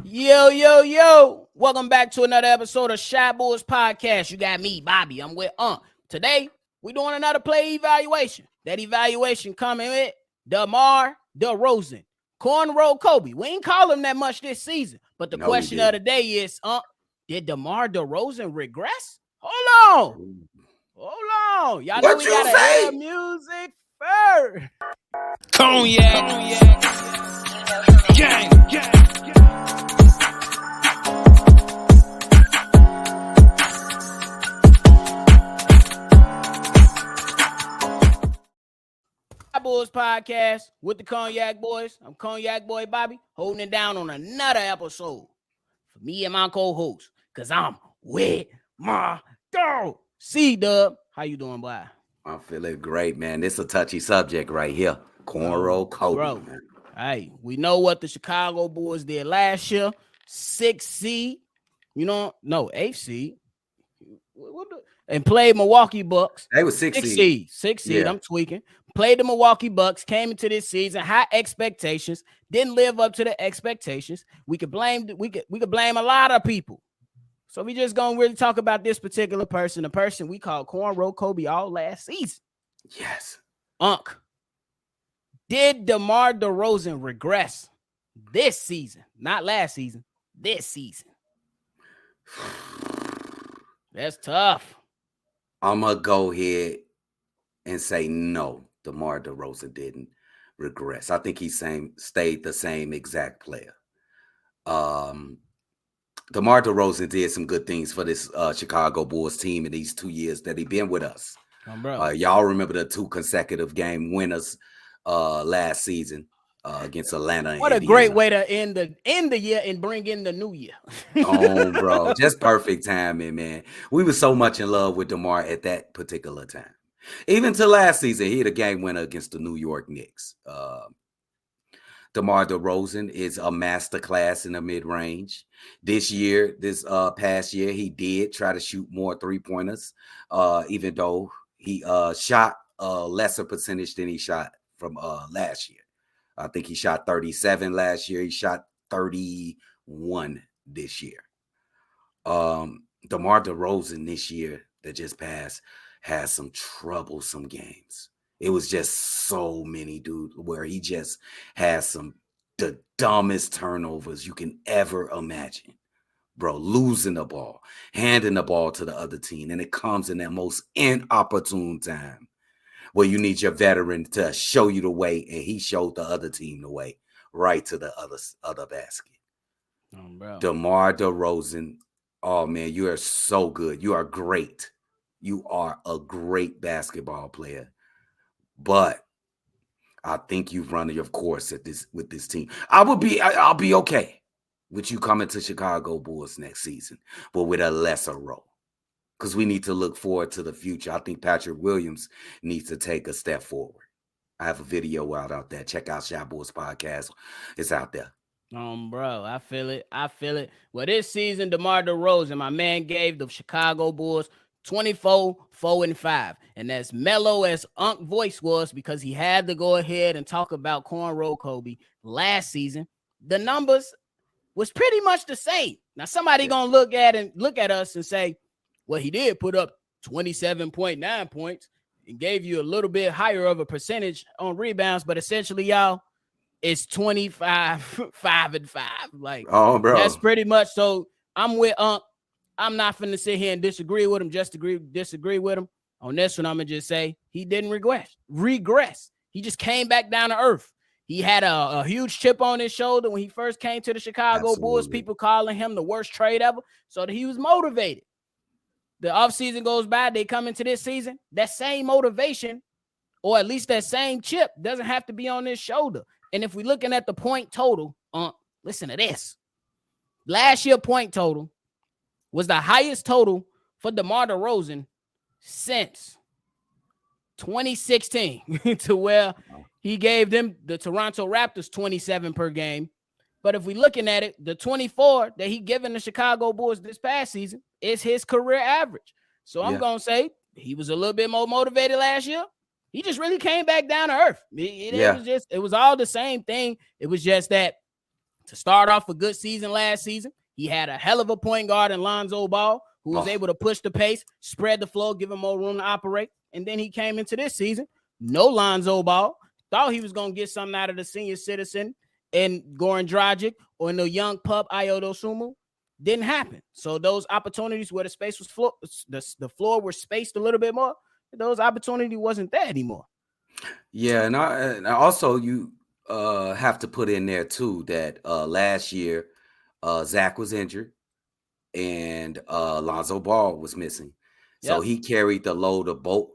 Yo, yo, yo. Welcome back to another episode of Shy Boys Podcast. You got me, Bobby. I'm with Today, we're doing another play evaluation. That evaluation coming with Demar Derozan. Cornrow Kobe. We ain't call him that much this season. But the question of the day is, did Demar Derozan regress? Hold on. Hold on. Y'all know we gotta hear music first. Cognac. Gang. Boys Podcast with the Cognac Boys. I'm Cognac Boy Bobby, holding it down on another episode for me and my co-host, because I'm with my dog, CDubb. How you doing, boy? I'm feeling great, man. This is a touchy subject right here. Cornrow Kobe, bro. Man. Hey, we know what the Chicago Bulls did last year. 6th seed, no, 8th seed. And played Milwaukee Bucks. They was 6th seed. 6th seed. Yeah. I'm tweaking. Played the Milwaukee Bucks, came into this season, high expectations, didn't live up to the expectations. We could blame a lot of people. So we just gonna really talk about this particular person, the person we called Cornrow Kobe all last season. Yes. Did DeMar DeRozan regress this season? Not last season, this season. That's tough. I'm going to go ahead and say no, DeMar DeRozan didn't regress. I think he stayed the same exact player. DeMar DeRozan did some good things for this Chicago Bulls team in these 2 years that he been with us. Y'all remember the 2 consecutive game winners last season against Atlanta. What a great way to end the year and bring in the new year. Oh, bro, just perfect timing, man. We were so much in love with DeMar at that particular time. Even to last season, he had a game winner against the New York Knicks. DeMar DeRozan is a masterclass in the mid-range. This past year, he did try to shoot more three-pointers, even though he shot a lesser percentage than he shot from last year. I think he shot 37 last year. He shot 31 this year. DeMar DeRozan this year that just passed has some troublesome games. It was just so many, dude, where he just has the dumbest turnovers you can ever imagine. Bro, losing the ball, handing the ball to the other team, and it comes in that most inopportune time where you need your veteran to show you the way, and he showed the other team the way right to the other basket. Bro. DeMar DeRozan, oh, man, you are so good. You are great. You are a great basketball player. But I think you've run your course with this team. I'll be okay with you coming to Chicago Bulls next season, but with a lesser role. Because we need to look forward to the future. I think Patrick Williams needs to take a step forward. I have a video out there. Check out Shy Boys Podcast. It's out there. Bro, I feel it. Well, this season, DeMar DeRozan, my man, gave the Chicago Bulls 24, 4, and 5. And as mellow as Unc voice was, because he had to go ahead and talk about Cornrow Kobe last season, the numbers was pretty much the same. Now, somebody gonna look at us and say, well, he did put up 27.9 points and gave you a little bit higher of a percentage on rebounds, but essentially, y'all, it's 25, 5, and 5. Like, oh, bro, that's pretty much. So I'm with Unc. I'm not finna sit here and disagree with him, disagree with him. On this one, I'm gonna just say he didn't regress. He just came back down to earth. He had a huge chip on his shoulder when he first came to the Chicago Bulls. People calling him the worst trade ever, so that he was motivated. The offseason goes by, they come into this season, that same motivation, or at least that same chip, doesn't have to be on his shoulder. And if we're looking at the point total, listen to this. Last year point total was the highest total for DeMar DeRozan since 2016 to where he gave them, the Toronto Raptors, 27 per game. But if we're looking at it, the 24 that he given the Chicago Bulls this past season is his career average. So I'm going to say he was a little bit more motivated last year. He just really came back down to earth. It was all the same thing. It was just that To start off a good season last season, he had a hell of a point guard in Lonzo Ball, who was able to push the pace, spread the floor, give him more room to operate. And then he came into this season, no Lonzo Ball. Thought he was going to get something out of the senior citizen and Goran Dragic or in the young pup Ayodo Sumu. Didn't happen. So those opportunities where the space was the floor was spaced a little bit more, those opportunity wasn't there anymore. Yeah, and also you have to put in there too that last year Zach was injured and Lonzo Ball was missing. So he carried the load of both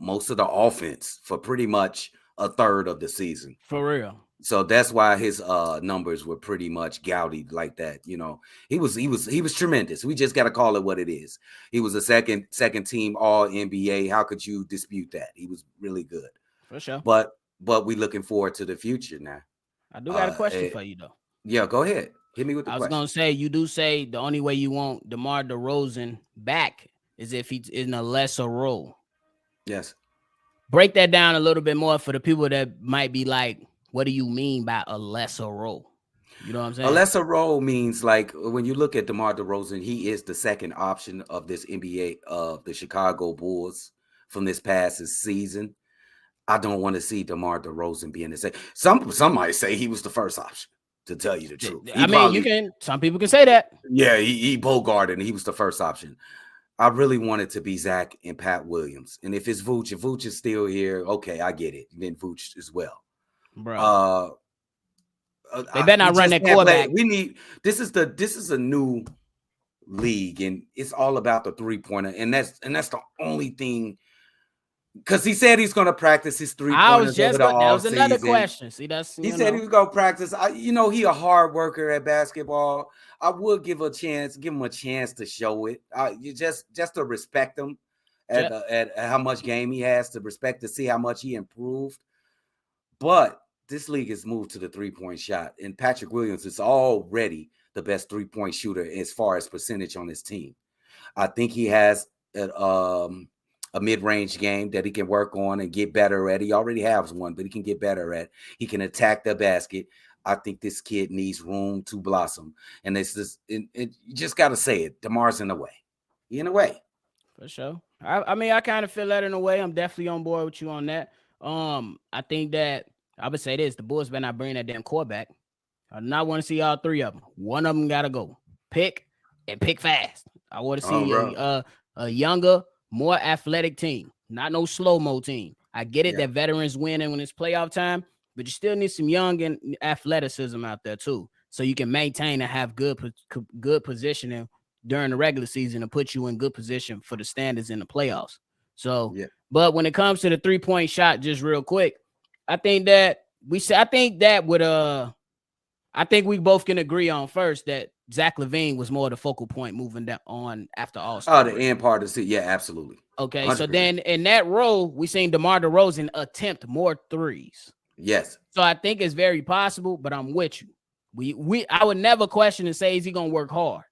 most of the offense for pretty much a third of the season. For real. So that's why his numbers were pretty much gouty like that. You know, he was tremendous. We just got to call it what it is. He was a second team All NBA. How could you dispute that? He was really good. For sure. But we looking forward to the future now. I do got a question for you though. Yeah, go ahead. Hit me with the question. I was gonna say, you do say the only way you want DeMar DeRozan back is if he's in a lesser role. Yes. Break that down a little bit more for the people that might be like, what do you mean by a lesser role? You know what I'm saying? A lesser role means like when you look at DeMar DeRozan, he is the second option of this NBA of the Chicago Bulls from this past season. I don't want to see DeMar DeRozan being the same. Some might say he was the first option, to tell you the truth. Some people can say that. Yeah, he Bogarted and he was the first option. I really wanted to be Zach and Pat Williams. And if it's Vooch, if Vooch is still here, okay, I get it. Then Vooch as well. Bro, they better not run that quarterback. We need this is a new league, and it's all about the 3-pointer, and that's the only thing. Because he said he's going to practice his 3-pointers. That was another question. See, he said he was going to practice. He a hard worker at basketball. I would give him a chance to show it. You just to respect him at how much game he has to respect to see how much he improved. But this league has moved to the 3-point shot, and Patrick Williams is already the best 3-point shooter as far as percentage on his team. I think he has a mid-range game that he can work on and get better at. He already has one, but he can get better at. He can attack the basket. I think this kid needs room to blossom, and you just got to say it. DeMar's in the way. He in the way. For sure. I kind of feel that in a way. I'm definitely on board with you on that. I think that I would say this: the Bulls better not bring that damn quarterback. I do not want to see all three of them. One of them got to go. Pick fast. I want to see a younger, more athletic team, not no slow-mo team. I get it that veterans win when it's playoff time, but you still need some young and athleticism out there too, so you can maintain and have good positioning during the regular season and put you in good position for the standards in the playoffs. So, but when it comes to the 3-point shot, just real quick, I think we both can agree on first that Zach LaVine was more the focal point moving down on after All-Star. Oh, the end part of it. Yeah, absolutely. Okay, 100%. So then in that role, we seen DeMar DeRozan attempt more threes. Yes. So I think it's very possible, but I'm with you. I would never question and say, is he going to work hard?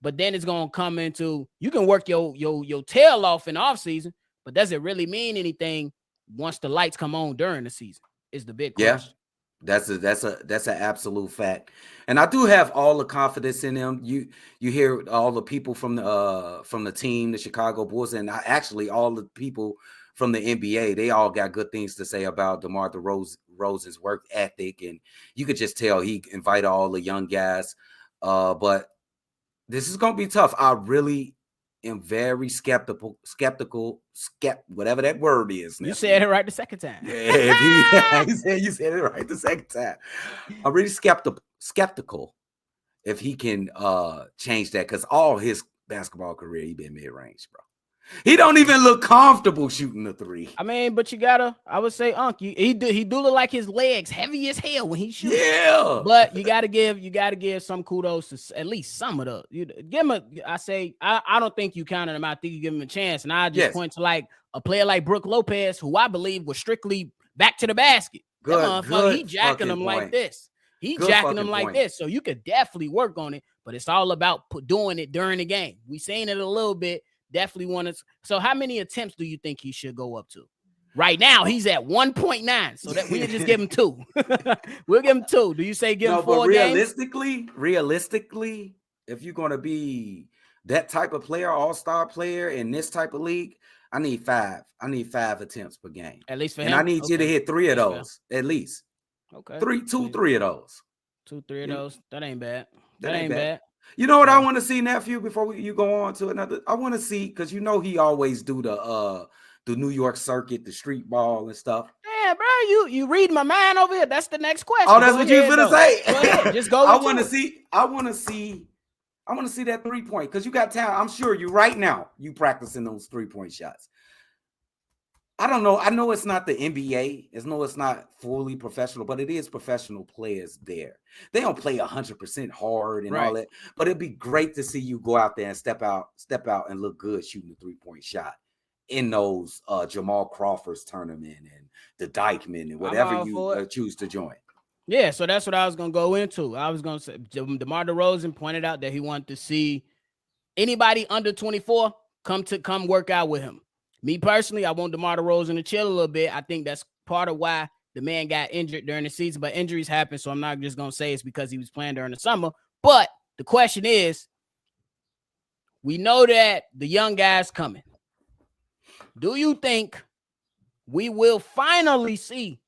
But then it's going to come into, you can work your tail off in the offseason, but does it really mean anything once the lights come on during the season is the big question. That's an absolute fact. And I do have all the confidence in him. You hear all the people from the team, the Chicago Bulls, and actually all the people from the NBA, they all got good things to say about DeMar DeRozan's work ethic. And you could just tell he invited all the young guys. But this is going to be tough. I really am very skeptical, whatever that word is. You said it right the second time. Yeah, you said it right the second time. I'm really skeptical if he can change that, because all his basketball career, he been mid-range, bro. He don't even look comfortable shooting the three. I mean, but I would say, he do look like his legs heavy as hell when he shoots. Yeah. But you gotta give some kudos to at least some of the. Give him I don't think you counted him out. I think you give him a chance. And I just point to like a player like Brook Lopez, who I believe was strictly back to the basket. Good. He jacking them like this. So you could definitely work on it, but it's all about doing it during the game. We seen it a little bit. Definitely want to. So how many attempts do you think he should go up to? Right now, he's at 1.9, so that we'll just give him 2. We'll give him 2. Do you say give him 4 games? Realistically, if you're going to be that type of player, all-star player in this type of league, I need 5. I need 5 attempts per game. At least for him. And I need you to hit 3 of those, at least. Okay. 3 of those. 2, 3 of those. That ain't bad. That ain't bad. You know what I want to see, nephew, before you go on to another? I want to see, because you know he always do the New York circuit, the street ball and stuff. Yeah, bro, you read my mind over here. That's the next question. Oh, that's what you finna say. Go ahead. Just go. I want to see that 3-point, because you got talent. I'm sure you right now you practicing those 3-point shots. I don't know. I know it's not the NBA. It's not fully professional, but it is professional players there. They don't play 100% hard and all that. But it'd be great to see you go out there and step out and look good shooting a 3-point shot in those Jamal Crawford's tournament and the Dykeman and whatever you choose to join. Yeah, so that's what I was gonna go into. I was gonna say DeMar DeRozan pointed out that he wanted to see anybody under 24 come work out with him. Me personally, I want DeMar DeRozan to chill a little bit. I think that's part of why the man got injured during the season, but injuries happen, so I'm not just going to say it's because he was playing during the summer. But the question is, we know that the young guy's coming. Do you think we will finally see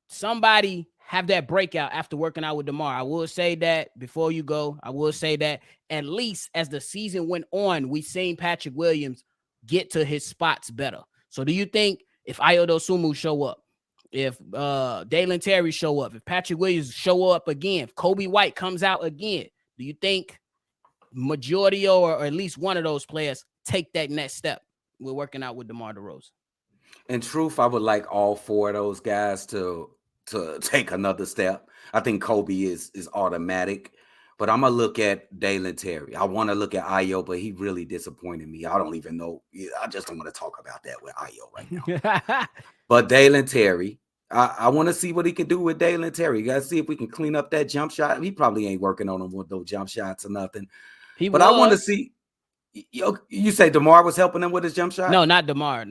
somebody have that breakout after working out with DeMar? I will say that before you go, I will say that at least as the season went on, we seen Patrick Williams get to his spots better. So do you think if Ayo Dosunmu show up, if Dalen Terry show up, if Patrick Williams show up again, if Kobe White comes out again, do you think majority or at least one of those players take that next step? We're working out with DeMar DeRozan. In truth, I would like all 4 of those guys to take another step. I think Kobe is automatic. But I'm going to look at Dalen Terry. I want to look at Ayo, but he really disappointed me. I don't even know. I just don't want to talk about that with Ayo right now. But Dalen Terry, I want to see what he can do with Dalen Terry. You got to see if we can clean up that jump shot. He probably ain't working on him with those jump shots or nothing. I want to see. You say DeMar was helping him with his jump shot? No, not DeMar.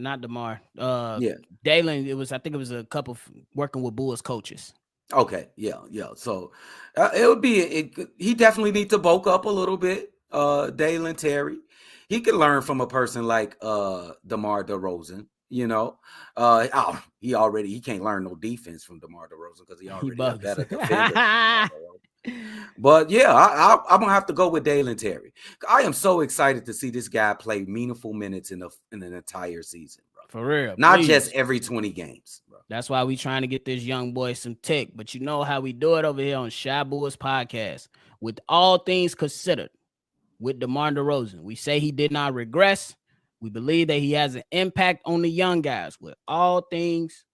Yeah. Dalen, I think it was a couple working with Bulls coaches. Okay, yeah. So it would be he definitely needs to bulk up a little bit. Dalen Terry, he could learn from a person like DeMar DeRozan. You know, he can't learn no defense from DeMar DeRozan because he already a better defender. But yeah, I'm gonna have to go with Dalen Terry. I am so excited to see this guy play meaningful minutes in an entire season, bro. For real, not just every 20 games. Bro. That's why we trying to get this young boy some tech. But you know how we do it over here on Shy Bulls Podcast. With all things considered, with DeMar DeRozan, we say he did not regress. We believe that he has an impact on the young guys. With all things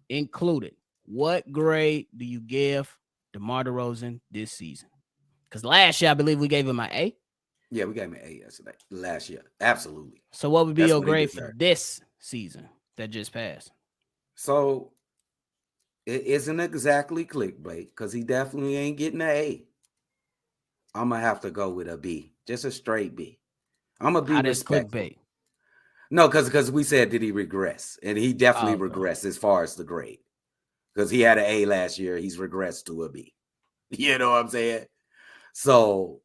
included, what grade do you give DeMar DeRozan this season? Because last year, I believe we gave him an A. Yeah, we gave him an A yesterday. Last year. Absolutely. So what would be your grade for this season that just passed? So it isn't exactly clickbait because he definitely ain't getting an A. I'm going to have to go with a B. Just a straight B. I'm going to be respectful. Clickbait? No, because we said, did he regress? And he definitely regressed as far as the grade. Because he had an A last year. He's regressed to a B. You know what I'm saying? So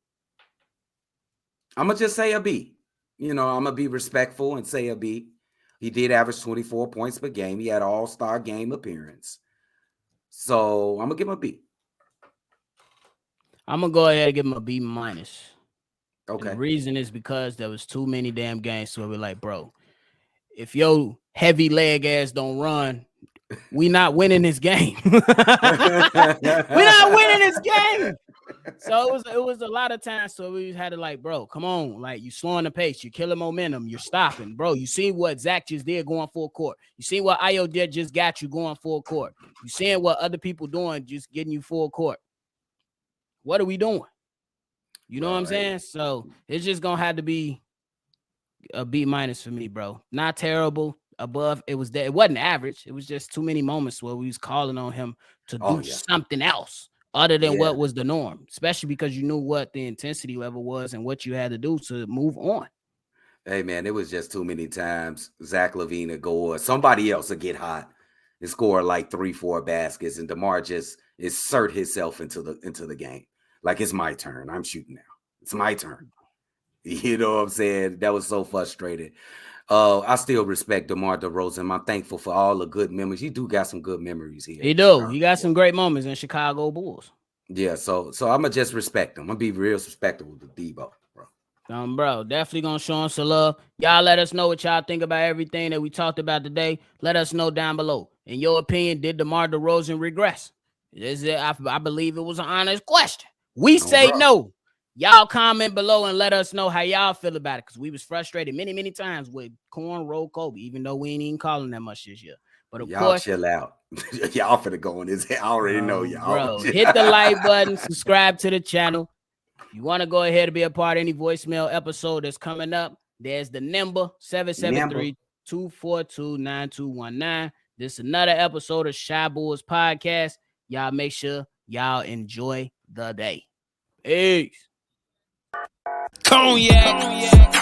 I'm going to just say a B. You know, I'm going to be respectful and say a B. He did average 24 points per game. He had an all-star game appearance. So I'm going to give him a B. I'm going to go ahead and give him a B minus. Okay. And the reason is because there was too many damn games where we're like, bro, if your heavy leg ass don't run, we not winning this game. We're not winning this game. So it was a lot of times. So we had to like, bro, come on. Like, you slowing the pace. You're killing momentum. You're stopping. Bro, you see what Zach just did going full court. You see what Ayo did just got you going full court. You seeing what other people doing just getting you full court. What are we doing? You know what I'm saying? So it's just going to have to be a B minus for me, bro. Not terrible. Above, it wasn't average. It was just too many moments where we was calling on him to do something else other than what was the norm, especially because you knew what the intensity level was and what you had to do to move on. Hey man, it was just too many times Zach LaVine would go or somebody else would get hot and score like 3-4 baskets, and DeMar just insert himself into the game. Like, it's my turn. I'm shooting now. It's my turn. You know what I'm saying? That was so frustrating. I still respect DeMar DeRozan. I'm thankful for all the good memories. He do got some good memories here. He do. He got some great moments in Chicago Bulls. Yeah, so I'm gonna just respect him. I'm gonna be real respectful to Debo, bro. Bro, definitely gonna show him some love. Y'all let us know what y'all think about everything that we talked about today. Let us know down below. In your opinion, did DeMar DeRozan regress? Is it? I believe it was an honest question. We say no. Y'all comment below and let us know how y'all feel about it, because we was frustrated many times with Cornrow Kobe, even though we ain't even calling that much this year. But of y'all course, chill out. Y'all finna go on this. I already know y'all. Bro, hit the like button, subscribe to the channel. If you want to go ahead and be a part of any voicemail episode that's coming up, there's the number 773-242-9219. This is another episode of Shy Bulls Podcast. Y'all make sure y'all enjoy the day. Peace. Cognac.